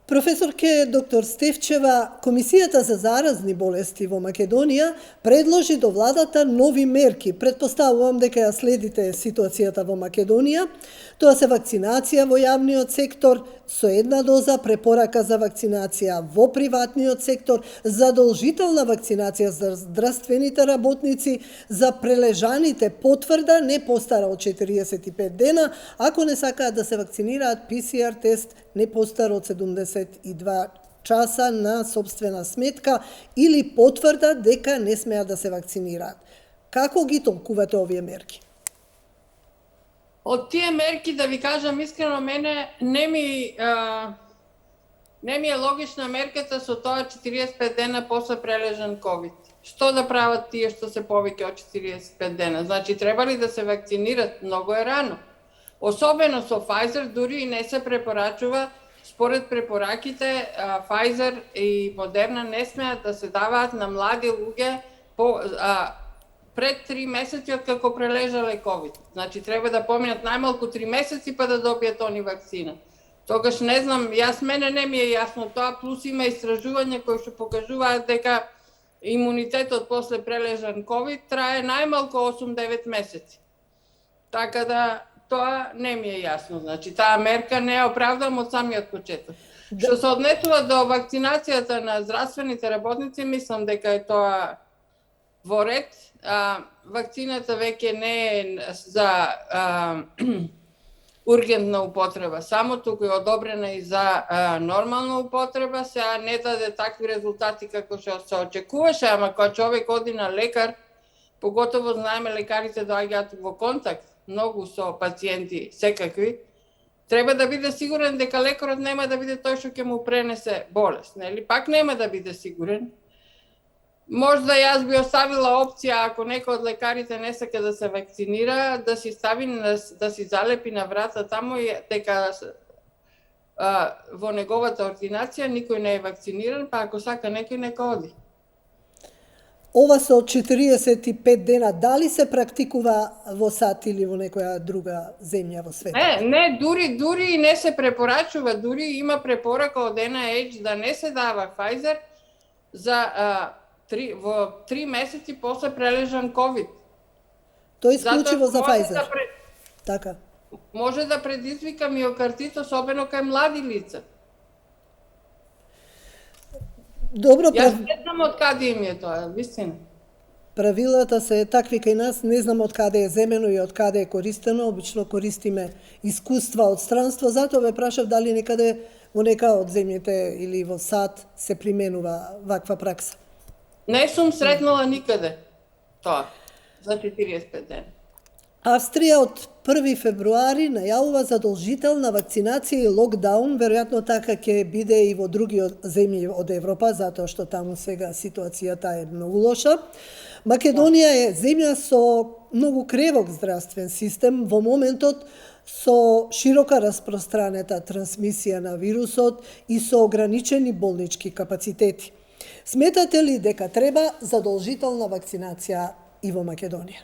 Професорке доктор Стефчева, Комисијата за заразни болести во Македонија предложи до владата нови мерки. Предпоставувам дека ја следите ситуацијата во Македонија. Тоа се вакцинација во јавниот сектор со една доза, препорака за вакцинација во приватниот сектор, задолжителна вакцинација за здравствените работници, за прележаните потврда не постара од 45 дена, ако не сакаат да се вакцинираат ПСР тест не постар од 72 часа на собствена сметка или потврда дека не смеат да се вакцинираат. Како ги толкувате овие мерки? Од тие мерки, да ви кажам искрено, мене не ми е логична мерката со тоа 45 дена после прележан ковид. Што да прават тие што се повеќе од 45 дена? Значи, треба ли да се вакцинират? Многу е рано. Особено со Pfizer, дури и не се препорачува, според препораките, Pfizer и Moderna не смеат да се даваат на млади луѓе пред 3 месеци од како прележале ковид. Значи, треба да поминат најмалку 3 месеци па да добијат они вакцина. Тогаш не знам, мене не ми е јасно тоа, плюс има истражувања кои што покажуваат дека имунитетот после прележан ковид трае најмалку 8-9 месеци. Така да тоа не ми е јасно. Значи, таа мерка не ја оправдам од самиот почеток. Што се однесува до вакцинацијата на здравствените работници, мислам дека е тоа во ред. Вакцината веќе не е за ургентна употреба, само туку е одобрена и за нормална употреба, сега не даде такви резултати како што се очекуваше, ама кога човек оди на лекар, поготово знаеме лекарите доаѓаат во контакт многу со пациенти секакви, треба да биде сигурен дека лекарот нема да биде тој што ќе му пренесе болест, нели? Пак нема да биде сигурен. Можда јас би оставила опција, ако некој од лекарите не сака да се вакцинира, да си стави, да си залепи на врата таму дека во неговата ординација никој не е вакциниран, па ако сака некој нека оди. Ова со 45 дена, дали се практикува во САД или во некоја друга земја во светот? Не, дури не се препорачува, дури има препорака од NIH да не се дава Pfizer за во 3 месеци после прележан ковид. Тоа исклучиво за Pfizer. Така. Може да предизвика миокардит, особено кај млади лица. Добро, Јас не знам од каде им е тоа, вистина. Правилата се такви кај нас, не знам од каде е земено и од каде е користено, обично користиме искуства од странство, затоа ве прашав дали некаде во нека од земјите или во САД се применува ваква пракса. Не сум сретнала никаде тоа за 45 дена. Австрија од 1 февруари најавува задолжителна вакцинација и локдаун, веројатно така ќе биде и во други земји од Европа, затоа што таму сега ситуацијата е многу лоша. Македонија е земја со многу кревок здравствен систем во моментот, со широка распространета трансмисија на вирусот и со ограничени болнички капацитети. Сметате ли дека треба задолжителна вакцинација и во Македонија?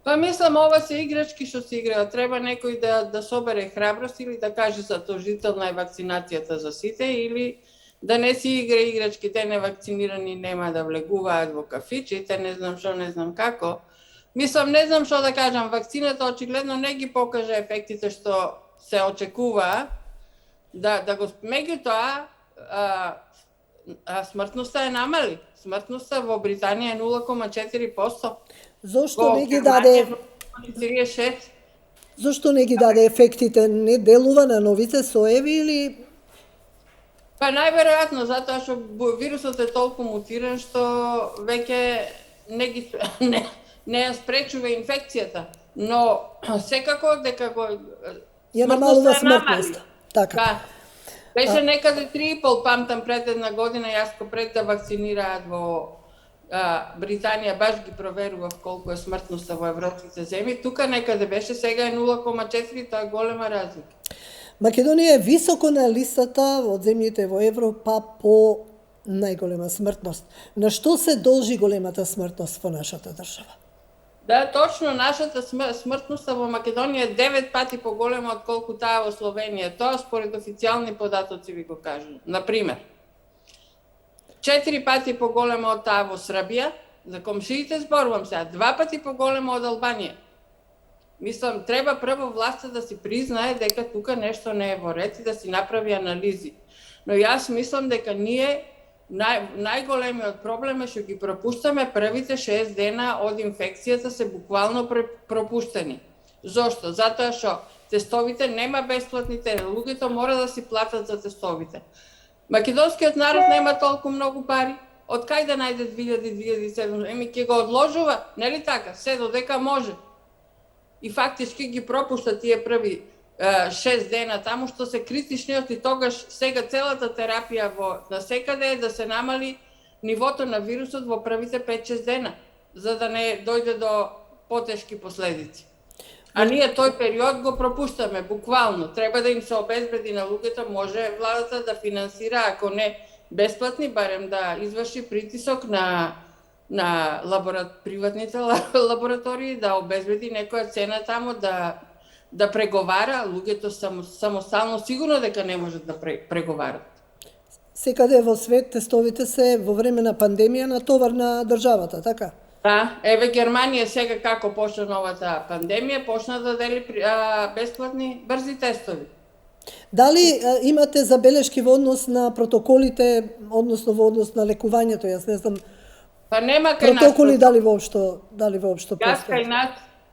Па мислам, ова се играчки што се играат. Треба некој да собере храброст или да каже задолжителна е вакцинацијата за сите, или да не си игра играчки, те невакцинирани нема да влегуваат во кафичите, не знам што, не знам како. Мислам, не знам што да кажам, вакцината очигледно не ги покажа ефектите што се очекува. Меѓутоа, смртноста е намали. Смртноста во Британија е 0,4%. Зошто не ги даде? Зошто не ги даде ефектите? Не делува на новите соеви или? Па најверојатно затоа што вирусот е толку мутиран што веќе не ја спречува инфекцијата, но секако дека го ја намалува смртноста. Така. Да. Беше некаде 3,5, памтам пред една година, јас пред да вакцинираат во Британија, баш ги проверував колку е смртноста во европските земји. Тука некаде беше, сега е 0,4, тоа е голема разлика. Македонија е високо на листата од земјите во Европа по најголема смртност. На што се должи големата смртност во нашата држава? Да, точно, нашата смртност во Македонија е 9 пати поголема од колку таа во Словенија. Тоа според официјални податоци ви го кажам. Например, 4 пати поголема од таа во Србија, за комшиите зборувам сега, 2 пати поголема од Албанија. Мислам, треба прво власта да си признае дека тука нешто не е во ред и да си направи анализи. Но јас мислам дека ние најголемиот проблем е што ги пропуштаме првите 6 дена од инфекцијата се буквално пропуштени. Зошто? Затоа што тестовите нема бесплатните, луѓето мора да си платат за тестовите. Македонскиот народ нема толку многу пари. Од кај да најде 2000-2700? Еми ќе го одложува, нели така? Се додека може. И фактички ги пропушта тие први 6 дена таму што се критичниот и тогаш сега целата терапија насекаде е да се намали нивото на вирусот во првите 5-6 дена, за да не дојде до потешки последици. А ние тој период го пропуштаме, буквално. Треба да им се обезбеди на луѓето, може владата да финансира, ако не бесплатни, барем да изврши притисок на приватните лаборатории, да обезбеди некоја цена таму, да преговара, луѓето самостално сигурно дека не можат да преговарат. Секаде во свет тестовите се во време на пандемија на товар на државата, така? Да, еве Германија сега како почна новата пандемија, почна да дели бесплатни брзи тестови. Дали имате забелешки во однос на протоколите, односно во однос на лекувањето? Јас не знам. Па нема кај нас протоколи дали воопшто постојат? Јас кај нас,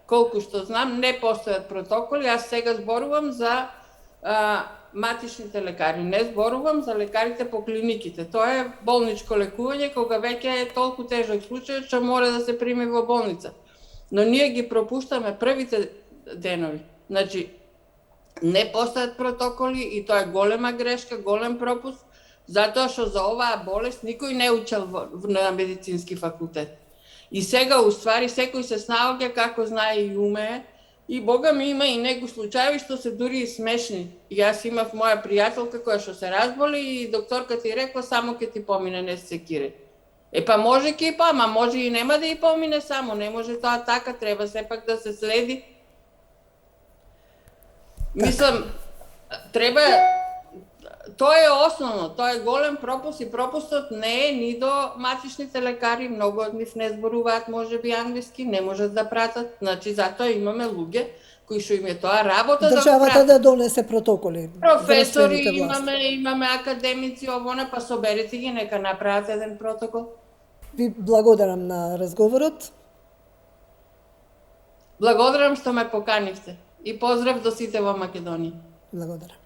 колку што знам, не постојат протоколи. Јас сега зборувам за матичните лекари, не зборувам за лекарите по клиниките. Тоа е болничко лекување кога веќе е толку тежок случај што мора да се прими во болница. Но ние ги пропуштаме првите денови. Значи, не постојат протоколи и тоа е голема грешка, голем пропуст, затоа што за оваа болест никој не учел на медицински факултет. И сега, уствари, секој се снаоѓа како знае и умее, и Бога ми има и некои случаи што се дури и смешни. Јас имав моја пријателка која што се разболи и докторка ти рекла само ќе ти помине, не се секирај. Па може ќе и ама може и нема да и помине само, не може тоа така, треба сепак да се следи. Мислам, треба, тоа е основно, тоа е голем пропуст и пропустот не е ни до матичните лекари, многу од нив не зборуваат можеби англиски, не можат да пратат, значи затоа имаме луѓе кои што им е тоа работа да го пратат. Државата да донесе протоколи. Професори имаме академици, овоне, па соберете ги, нека направат еден протокол. Ви благодарам на разговорот. Благодарам што ме поканивте и поздрав до сите во Македонија. Благодарам.